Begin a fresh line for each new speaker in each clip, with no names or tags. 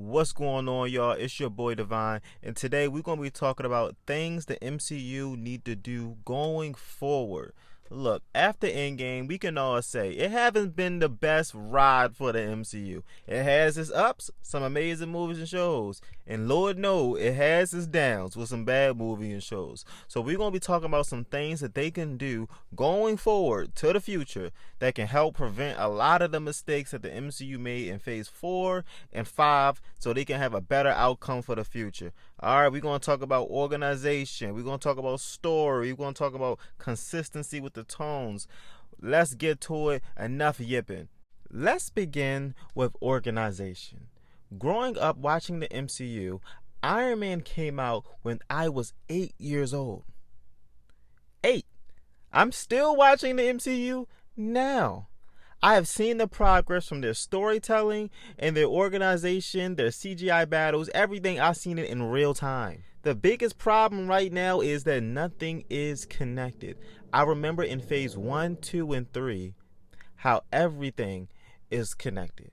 What's going on, y'all? It's your boy Divine, and today we're going to be talking about things the MCU need to do going forward. Look, after Endgame, we can all say it hasn't been the best ride for the MCU. It has its ups, some amazing movies and shows, and Lord knows it has its downs with some bad movies and shows. So we're going to be talking about some things that they can do going forward to the future that can help prevent a lot of the mistakes that the MCU made in Phase 4 and 5 so they can have a better outcome for the future. Alright, we're going to talk about organization. We're going to talk about story. We're going to talk about consistency with the tones. Let's get to it. Enough yipping. Let's begin with organization. Growing up watching the MCU, Iron Man came out when I was 8 years old. 8. I'm still watching the MCU now. I have seen the progress from their storytelling and their organization, their CGI battles, everything. I've seen it in real time. The biggest problem right now is that nothing is connected. I remember in Phase 1, 2, and 3 how everything is connected.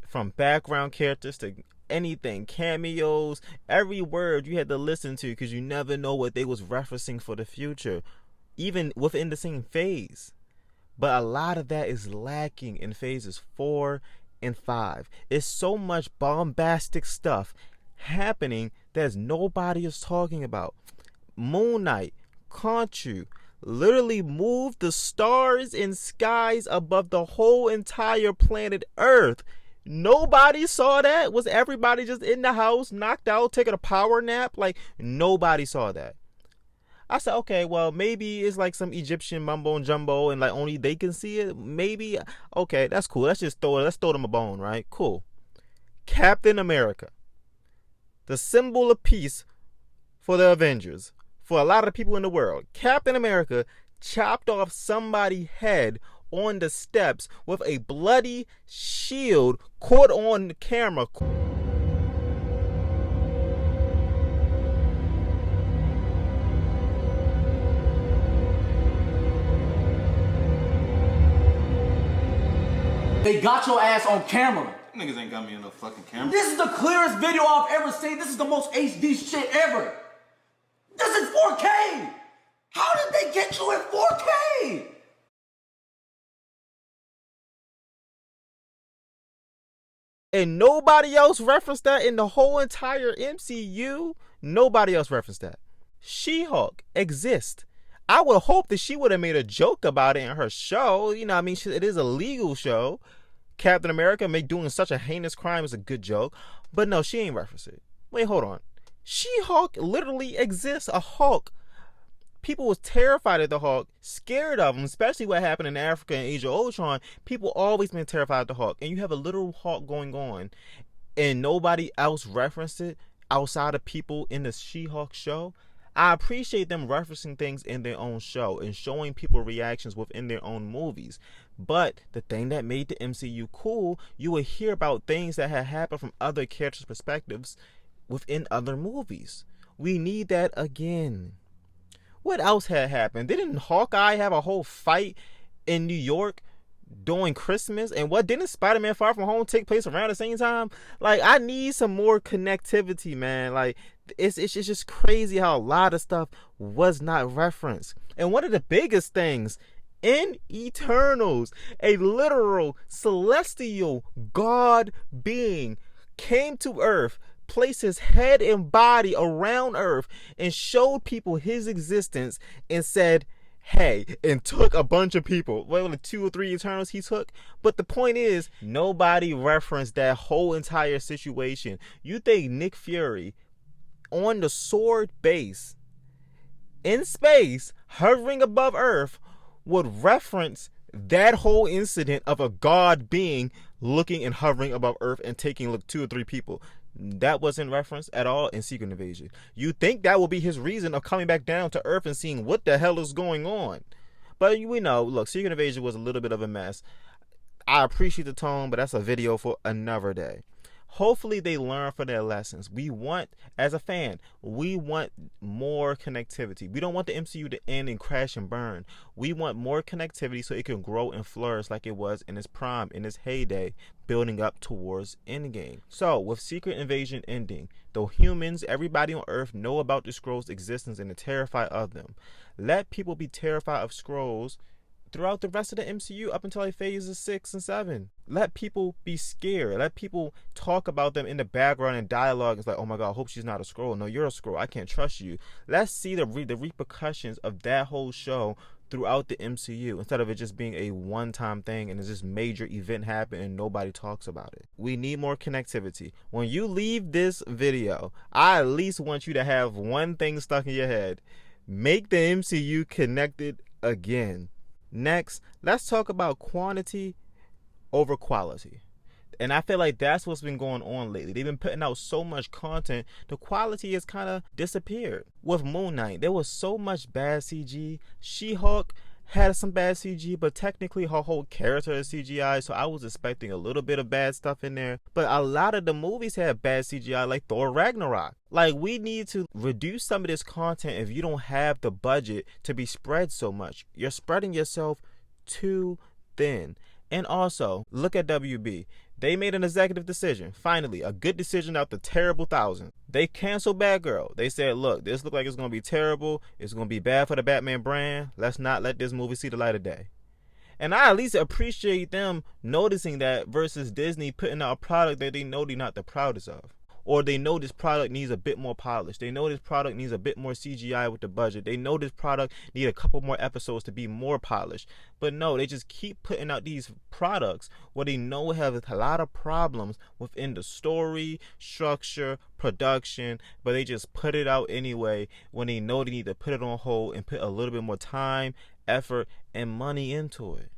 From background characters to anything, cameos, every word you had to listen to because you never know what they was referencing for the future, even within the same phase. But a lot of that is lacking in Phases 4 and 5. It's so much bombastic stuff happening that nobody is talking about. Moon Knight, Khonshu, literally moved the stars and skies above the whole entire planet Earth. Nobody saw that. Was everybody just in the house, knocked out, taking a power nap? Like, nobody saw that. I said, okay, well, maybe it's like some Egyptian mumbo and jumbo and like only they can see it. Maybe. Okay, that's cool. Let's throw them a bone, right? Cool. Captain America, the symbol of peace for the Avengers, for a lot of people in the world. Captain America chopped off somebody's head on the steps with a bloody shield caught on the camera.
They got your ass on camera.
Niggas ain't got me on no fucking camera.
This is the clearest video I've ever seen. This is the most HD shit ever. This is 4K. How did they get you in 4K?
And nobody else referenced that in the whole entire MCU. Nobody else referenced that. She-Hulk exists. I would hope that she would have made a joke about it in her show. You know what I mean? It is a legal show. Captain America doing such a heinous crime is a good joke. But no, she ain't referenced it. Wait, hold on. She-Hulk literally exists. A Hulk. People was terrified of the Hulk, scared of him, especially what happened in Africa and Age of Ultron. People always been terrified of the Hulk. And you have a literal Hulk going on, and nobody else referenced it outside of people in the She-Hulk show. I appreciate them referencing things in their own show and showing people reactions within their own movies. But the thing that made the MCU cool, you would hear about things that had happened from other characters' perspectives within other movies. We need that again. What else had happened? Didn't Hawkeye have a whole fight in New York during Christmas? And what, didn't Spider-Man Far From Home take place around the same time? Like, I need some more connectivity, man. Like, it's just crazy how a lot of stuff was not referenced. And one of the biggest things in Eternals, a literal celestial god being came to Earth, placed his head and body around Earth, and showed people his existence and said, hey, and took a bunch of people. Well, like 2 or 3 Eternals he took. But the point is, nobody referenced that whole entire situation. You think Nick Fury on the sword base in space, hovering above Earth, would reference that whole incident of a god being looking and hovering above Earth and taking 2 or 3 people? That wasn't referenced at all in Secret Invasion. You think that will be his reason of coming back down to Earth and seeing what the hell is going on. But we know, look, Secret Invasion was a little bit of a mess. I appreciate the tone, but that's a video for another day. Hopefully they learn from their lessons. We want, as a fan, we want more connectivity. We don't want the MCU to end and crash and burn. We want more connectivity so it can grow and flourish like it was in its prime, in its heyday, building up towards Endgame. So, with Secret Invasion ending, though humans, everybody on Earth know about the Skrulls' existence and are terrified of them, let people be terrified of Skrulls throughout the rest of the MCU up until like phases 6 and 7. Let people be scared. Let people talk about them in the background and dialogue. It's like, oh my God, I hope she's not a Skrull. No, you're a Skrull. I can't trust you. Let's see the repercussions of that whole show throughout the MCU instead of it just being a one-time thing and it's this major event happen and nobody talks about it. We need more connectivity. When you leave this video, I at least want you to have one thing stuck in your head. Make the MCU connected again. Next, let's talk about quantity over quality. And I feel like that's what's been going on lately. They've been putting out so much content, the quality has kind of disappeared. With Moon Knight, there was so much bad CG. She-Hulk had some bad CG, but technically her whole character is CGI, so I was expecting a little bit of bad stuff in there. But a lot of the movies have bad CGI, like Thor Ragnarok. Like, we need to reduce some of this content if you don't have the budget to be spread so much. You're spreading yourself too thin. And also, look at WB. They made an executive decision. Finally, a good decision after terrible thousands. They canceled Batgirl. They said, look, this looks like it's going to be terrible. It's going to be bad for the Batman brand. Let's not let this movie see the light of day. And I at least appreciate them noticing that versus Disney putting out a product that they know they're not the proudest of. Or they know this product needs a bit more polish. They know this product needs a bit more CGI with the budget. They know this product needs a couple more episodes to be more polished. But no, they just keep putting out these products where they know have a lot of problems within the story, structure, production, but they just put it out anyway when they know they need to put it on hold and put a little bit more time, effort, and money into it.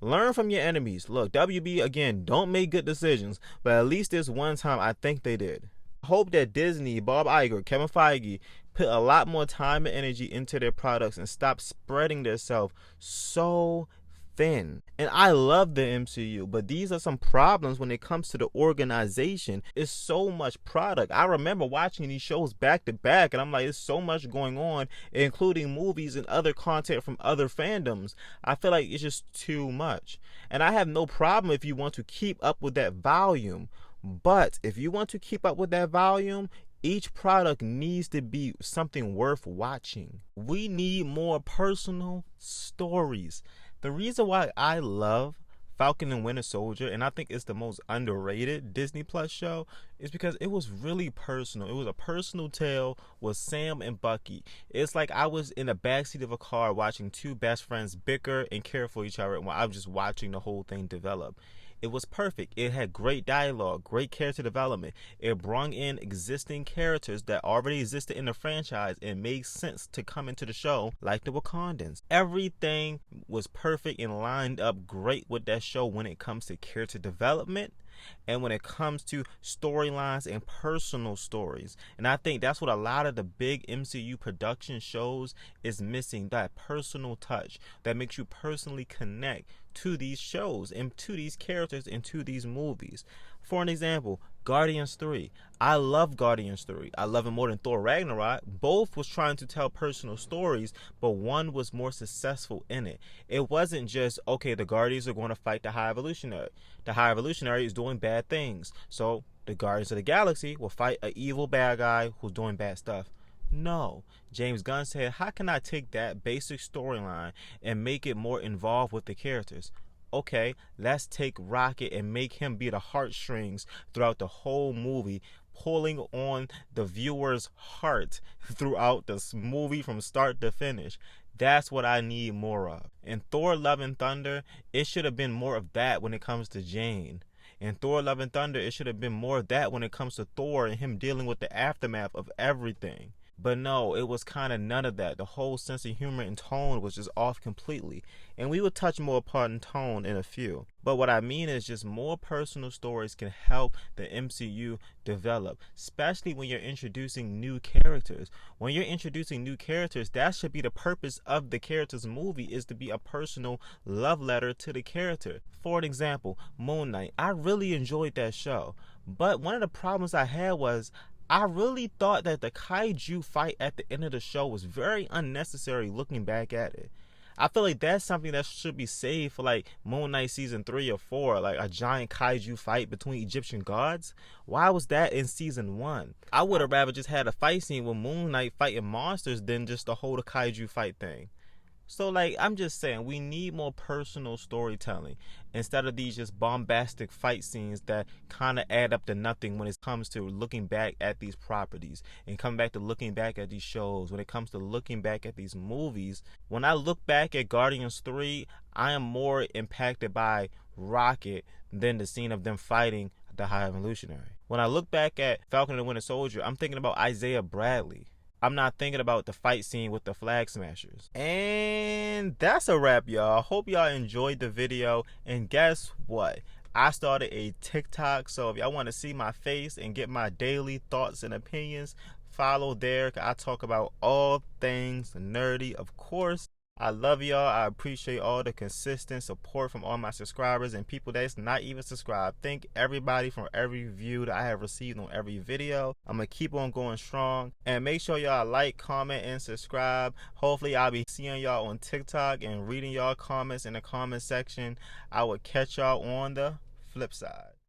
Learn from your enemies. Look, WB, again, don't make good decisions, but at least this one time I think they did. I hope that Disney, Bob Iger, Kevin Feige put a lot more time and energy into their products and stop spreading themselves so thin. And I love the MCU, but these are some problems when it comes to the organization. It's so much product. I remember watching these shows back to back, and I'm like, there's so much going on, including movies and other content from other fandoms. I feel like it's just too much. And I have no problem if you want to keep up with that volume. But if you want to keep up with that volume, each product needs to be something worth watching. We need more personal stories. The reason why I love Falcon and Winter Solider, and I think it's the most underrated Disney Plus show, is because it was really personal. It was a personal tale with Sam and Bucky. It's like I was in the backseat of a car watching two best friends bicker and care for each other while I was just watching the whole thing develop. It was perfect. It had great dialogue, great character development. It brought in existing characters that already existed in the franchise and made sense to come into the show, like the Wakandans. Everything was perfect and lined up great with that show when it comes to character development and when it comes to storylines and personal stories. And I think that's what a lot of the big MCU production shows is missing, that personal touch that makes you personally connect to these shows and to these characters and to these movies. For an example, Guardians 3. I love Guardians 3. I love it more than Thor Ragnarok. Both was trying to tell personal stories, but one was more successful in it. It wasn't just, okay, the Guardians are going to fight the High Evolutionary. The High Evolutionary is doing bad things, so the Guardians of the Galaxy will fight an evil bad guy who's doing bad stuff. No. James Gunn said, how can I take that basic storyline and make it more involved with the characters? Okay, let's take Rocket and make him be the heartstrings throughout the whole movie, pulling on the viewer's heart throughout this movie from start to finish. That's what I need more of. In Thor Love and Thunder, it should have been more of that when it comes to Jane. In Thor Love and Thunder, it should have been more of that when it comes to Thor and him dealing with the aftermath of everything. But no, it was kind of none of that. The whole sense of humor and tone was just off completely. And we will touch more upon tone in a few. But what I mean is just more personal stories can help the MCU develop, especially when you're introducing new characters. When you're introducing new characters, that should be the purpose of the character's movie, is to be a personal love letter to the character. For an example, Moon Knight. I really enjoyed that show. But one of the problems I had was I really thought that the kaiju fight at the end of the show was very unnecessary looking back at it. I feel like that's something that should be saved for like Moon Knight season 3 or 4, like a giant kaiju fight between Egyptian gods. Why was that in season 1? I would have rather just had a fight scene with Moon Knight fighting monsters than just the whole kaiju fight thing. So like, I'm just saying, we need more personal storytelling instead of these just bombastic fight scenes that kind of add up to nothing when it comes to looking back at these properties and coming back to looking back at these shows. When it comes to looking back at these movies, when I look back at Guardians 3, I am more impacted by Rocket than the scene of them fighting the High Evolutionary. When I look back at Falcon and Winter Solider, I'm thinking about Isaiah Bradley. I'm not thinking about the fight scene with the Flag Smashers. And that's a wrap, y'all. Hope y'all enjoyed the video. And guess what? I started a TikTok, so if y'all want to see my face and get my daily thoughts and opinions, follow there. I talk about all things nerdy, of course. I love y'all. I appreciate all the consistent support from all my subscribers and people that's not even subscribed. Thank everybody for every view that I have received on every video. I'm going to keep on going strong. And make sure y'all like, comment, and subscribe. Hopefully, I'll be seeing y'all on TikTok and reading y'all comments in the comment section. I will catch y'all on the flip side.